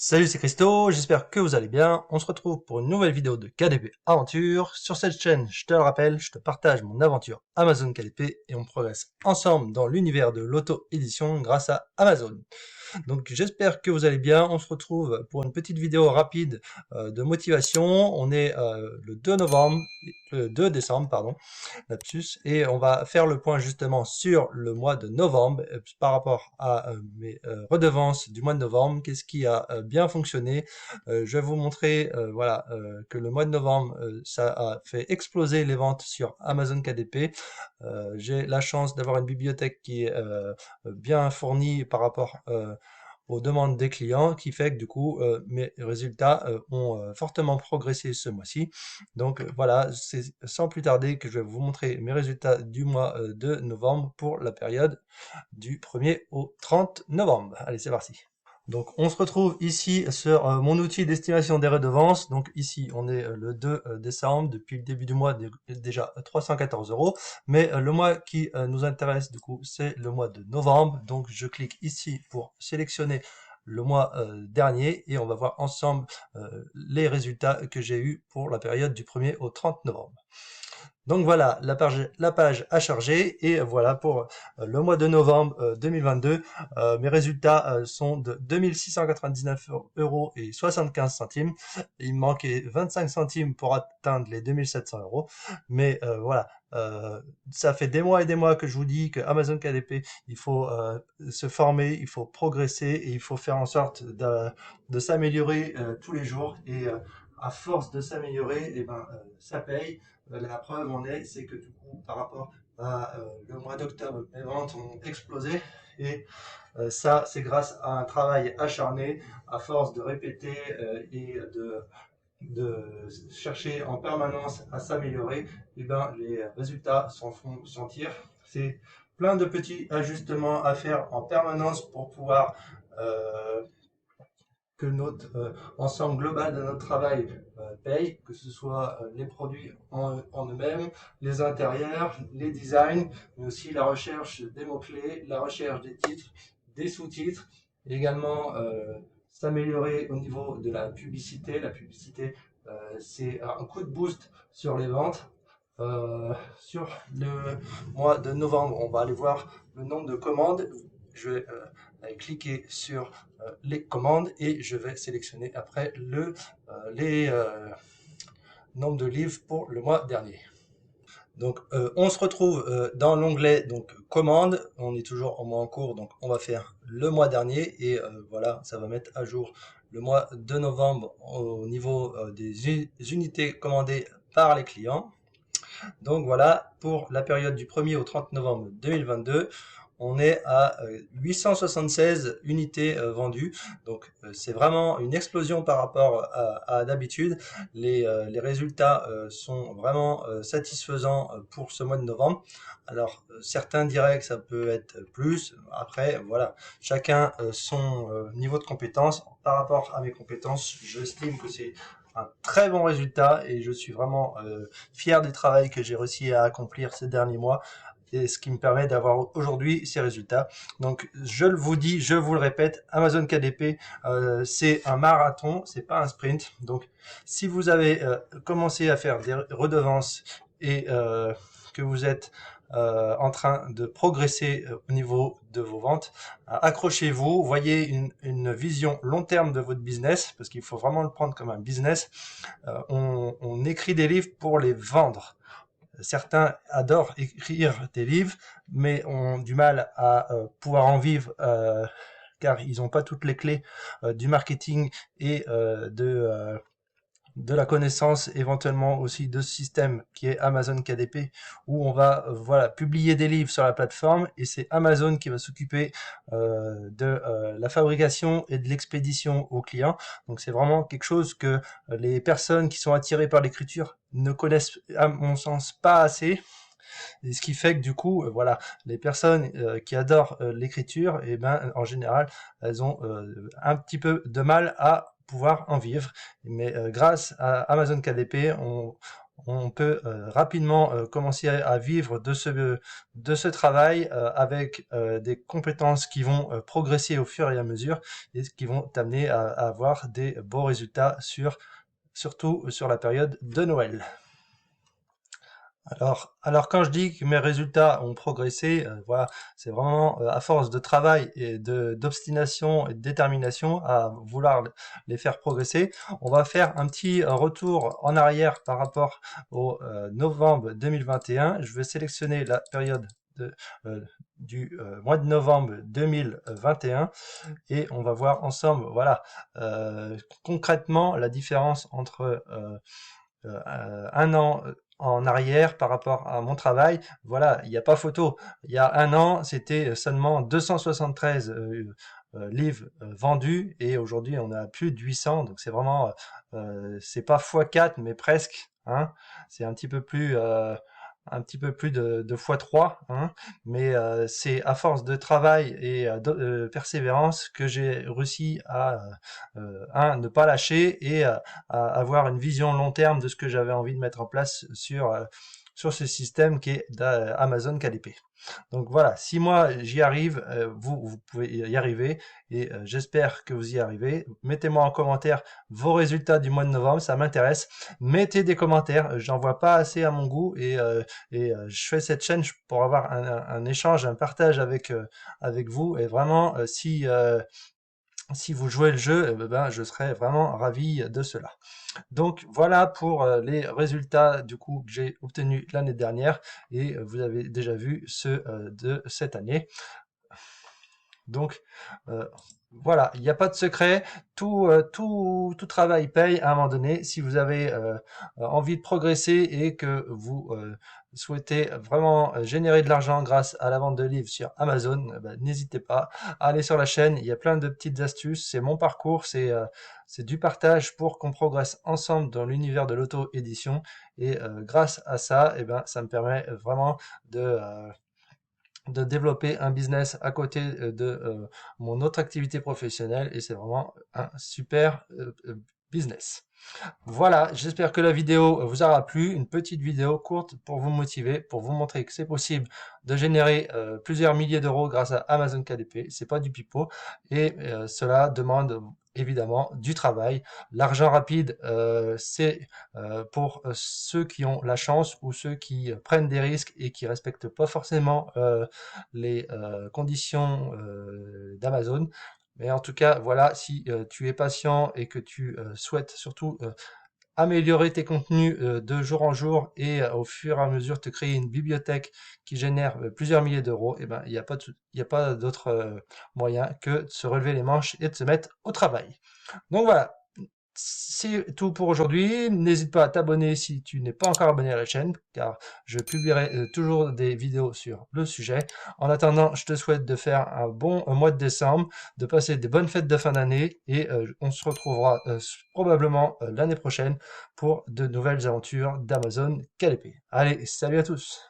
Salut, c'est Christo, j'espère que vous allez bien. On se retrouve pour une nouvelle vidéo de KDP Aventure. Sur cette chaîne, je te le rappelle, je te partage mon aventure Amazon KDP et on progresse ensemble dans l'univers de l'auto-édition grâce à Amazon. Donc j'espère que vous allez bien. On se retrouve pour une petite vidéo rapide de motivation. On est le 2 décembre, pardon, lapsus, et on va faire le point justement sur le mois de novembre par rapport à mes redevances du mois de novembre. Qu'est-ce qui a bien fonctionné? Je vais vous montrer, voilà, que le mois de novembre, ça a fait exploser les ventes sur Amazon KDP. J'ai la chance d'avoir une bibliothèque qui est bien fournie par rapport aux demandes des clients, qui fait que du coup mes résultats ont fortement progressé ce mois-ci. Donc voilà, c'est sans plus tarder que je vais vous montrer mes résultats du mois de novembre pour la période du 1er au 30 novembre. Allez, c'est parti. Donc on se retrouve ici sur mon outil d'estimation des redevances. Donc ici on est le 2 décembre, depuis le début du mois déjà 314 €. Mais le mois qui nous intéresse du coup c'est le mois de novembre. Donc je clique ici pour sélectionner le mois dernier et on va voir ensemble les résultats que j'ai eu pour la période du 1er au 30 novembre. Donc voilà, la page a chargé et voilà pour le mois de novembre 2022, mes résultats sont de 2699,75 €. Il me manquait 25 centimes pour atteindre les 2700 €. Mais voilà, ça fait des mois et des mois que je vous dis que Amazon KDP, il faut se former, il faut progresser et il faut faire en sorte de s'améliorer tous les jours. Et à force de s'améliorer, eh ben, ça paye. La preuve en est, c'est que du coup, par rapport à le mois d'octobre, mes ventes ont explosé et ça, c'est grâce à un travail acharné, à force de répéter et de chercher en permanence à s'améliorer, et ben les résultats s'en font sentir. C'est plein de petits ajustements à faire en permanence pour pouvoir que notre ensemble global de notre travail paye, que ce soit les produits en eux-mêmes, les intérieurs, les designs, mais aussi la recherche des mots-clés, la recherche des titres, des sous-titres, et également s'améliorer au niveau de la publicité. La publicité, c'est un coup de boost sur les ventes. Sur le mois de novembre, on va aller voir le nombre de commandes. Je vais aller cliquer sur les commandes et je vais sélectionner après les nombres de livres pour le mois dernier. Donc on se retrouve dans l'onglet donc commandes. On est toujours au mois en cours, donc on va faire le mois dernier et voilà, ça va mettre à jour le mois de novembre au niveau des unités commandées par les clients. Donc voilà, pour la période du 1er au 30 novembre 2022, on est à 876 unités vendues. Donc c'est vraiment une explosion par rapport à d'habitude. Les résultats sont vraiment satisfaisants pour ce mois de novembre. Alors certains diraient que ça peut être plus. Après, voilà, chacun son niveau de compétence. Par rapport à mes compétences, j'estime que c'est un très bon résultat et je suis vraiment fier du travail que j'ai réussi à accomplir ces derniers mois et ce qui me permet d'avoir aujourd'hui ces résultats. Donc je vous dis, je vous le répète, Amazon KDP c'est un marathon, c'est pas un sprint. Donc si vous avez commencé à faire des redevances et que vous êtes en train de progresser au niveau de vos ventes, accrochez-vous, voyez une vision long terme de votre business, parce qu'il faut vraiment le prendre comme un business. On écrit des livres pour les vendre. Certains adorent écrire des livres, mais ont du mal à pouvoir en vivre car ils n'ont pas toutes les clés du marketing et de la connaissance, éventuellement aussi de ce système qui est Amazon KDP, où on va voilà publier des livres sur la plateforme et c'est Amazon qui va s'occuper de la fabrication et de l'expédition aux clients. Donc c'est vraiment quelque chose que les personnes qui sont attirées par l'écriture ne connaissent à mon sens pas assez. Et ce qui fait que du coup, voilà, les personnes qui adorent l'écriture, et ben en général, elles ont un petit peu de mal à pouvoir en vivre. Mais grâce à Amazon KDP, on peut rapidement commencer à vivre de ce travail avec des compétences qui vont progresser au fur et à mesure et qui vont t'amener à avoir des beaux résultats surtout sur la période de Noël. Alors quand je dis que mes résultats ont progressé, voilà, c'est vraiment à force de travail et d'obstination et de détermination à vouloir les faire progresser. On va faire un petit retour en arrière par rapport au novembre 2021. Je vais sélectionner la période euh, du mois de novembre 2021 et on va voir ensemble, voilà, concrètement la différence entre un an en arrière par rapport à mon travail. Voilà, il n'y a pas photo. Il y a un an, c'était seulement 273 livres vendus et aujourd'hui on a plus de 800. Donc c'est vraiment, c'est pas x4 mais presque. Hein. C'est un petit peu plus de x3, hein, mais c'est à force de travail et de persévérance que j'ai réussi à ne pas lâcher et à avoir une vision long terme de ce que j'avais envie de mettre en place sur ce système qui est d'Amazon KDP. Donc voilà, si moi j'y arrive, vous pouvez y arriver et j'espère que vous y arrivez. Mettez-moi en commentaire vos résultats du mois de novembre, ça m'intéresse. Mettez des commentaires, j'en vois pas assez à mon goût et je fais cette chaîne pour avoir un échange, un partage avec vous et vraiment si vous jouez le jeu, ben, je serais vraiment ravi de cela. Donc voilà pour les résultats du coup que j'ai obtenus l'année dernière et vous avez déjà vu ceux de cette année. Donc voilà, il n'y a pas de secret, tout travail paye à un moment donné. Si vous avez envie de progresser et que vous souhaitez vraiment générer de l'argent grâce à la vente de livres sur Amazon, ben, n'hésitez pas à aller sur la chaîne, il y a plein de petites astuces, c'est mon parcours, c'est du partage pour qu'on progresse ensemble dans l'univers de l'auto-édition et grâce à ça, eh ben, ça me permet vraiment de développer un business à côté de mon autre activité professionnelle et c'est vraiment un super business. Voilà, j'espère que la vidéo vous aura plu, une petite vidéo courte pour vous motiver, pour vous montrer que c'est possible de générer plusieurs milliers d'euros grâce à Amazon KDP, c'est pas du pipeau et cela demande évidemment du travail. L'argent rapide, c'est pour ceux qui ont la chance ou ceux qui prennent des risques et qui respectent pas forcément les conditions d'Amazon. Mais en tout cas, voilà, si tu es patient et que tu souhaites surtout améliorer tes contenus de jour en jour et au fur et à mesure te créer une bibliothèque qui génère plusieurs milliers d'euros, et ben il n'y a pas d'autre moyen que de se relever les manches et de se mettre au travail. Donc voilà, c'est tout pour aujourd'hui. N'hésite pas à t'abonner si tu n'es pas encore abonné à la chaîne, car je publierai toujours des vidéos sur le sujet. En attendant, je te souhaite de faire un bon mois de décembre, de passer des bonnes fêtes de fin d'année, et on se retrouvera probablement l'année prochaine pour de nouvelles aventures d'Amazon KDP. Allez, salut à tous!